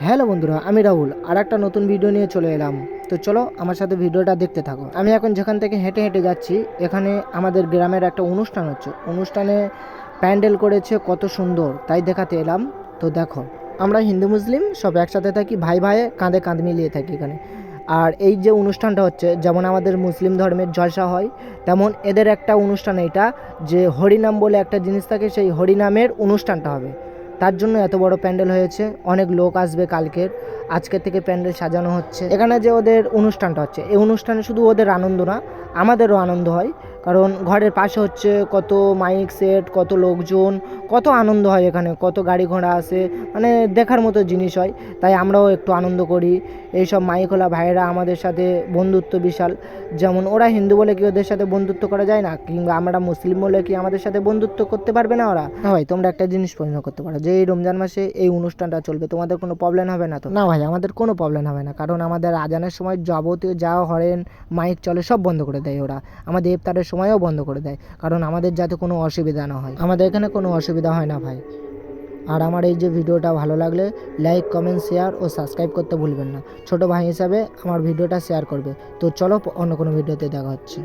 Hello বন্ধুরা, আমি রাহুল আর একটা নতুন ভিডিও নিয়ে চলে এলাম। তো চলো আমার সাথে ভিডিওটা দেখতে থাকো। আমি এখন যেখান থেকে হেঁটে হেঁটে যাচ্ছি, এখানে আমাদের গ্রামের একটা অনুষ্ঠান হচ্ছে। অনুষ্ঠানে প্যান্ডেল করেছে কত সুন্দর, তাই দেখাতে এলাম। তো দেখো, আমরা হিন্দু মুসলিম সব একসাথে থাকি, ভাই ভাইয়ে কাঁধে কাঁধ মিলিয়ে থাকি এখানে। আর এই যে অনুষ্ঠানটা হচ্ছে, যেমন আমাদের মুসলিম ধর্মের জলসা হয়, তেমন এদের একটা অনুষ্ঠান এইটা, যে হরিনাম বলে একটা জিনিস থাকে, সেই হরিনামের অনুষ্ঠানটা হবে। তার জন্য এত বড় প্যান্ডেল হয়েছে। অনেক লোক আসবে কালকের, আজকে থেকে প্যান্ডেল সাজানো হচ্ছে। এখানে যে ওদের অনুষ্ঠানটা হচ্ছে, এই অনুষ্ঠানে শুধু ওদের আনন্দ না, আমাদেরও আনন্দ হয়। কারণ ঘরের পাশে হচ্ছে কত মাইক সেট, কত লোকজন, কত আনন্দ হয় এখানে, কত গাড়ি ঘোড়া আসে, মানে দেখার মতো জিনিস হয়। তাই আমরাও একটু আনন্দ করি। এইসব মাইকওয়ালা ভাইয়েরা আমাদের সাথে বন্ধুত্ব বিশাল। যেমন ওরা হিন্দু বলে কি ওদের সাথে বন্ধুত্ব করা যায় না, কিংবা আমরা মুসলিম বলে কি আমাদের সাথে বন্ধুত্ব করতে পারবে না ওরা? না ভাই, তোমরা একটা জিনিস প্রশ্ন করতে পারো যে এই রমজান মাসে এই অনুষ্ঠানটা চলবে, তোমাদের কোনো প্রবলেম হবে না তো? না ভাই, আমাদের কোনো প্রবলেম হবে না, কারণ আমাদের আজানের সময় যাবতীয় যা হরেন মাইক চলে সব বন্ধ করে দেয় ওরা। আমাদের ইফতারের সময়ও বন্ধ করে দেয়, কারণ আমাদের যাতে কোনো অসুবিধা না হয়। আমাদের এখানে কোনো অসুবিধা হয় না ভাই। আর আমার এই যে ভিডিওটা ভালো লাগলে লাইক, কমেন্ট, শেয়ার ও সাবস্ক্রাইব করতে ভুলবেন না। ছোট ভাই হিসাবে আমার ভিডিওটা শেয়ার করবে। তো চলো অন্য কোনো ভিডিওতে দেখা হচ্ছে।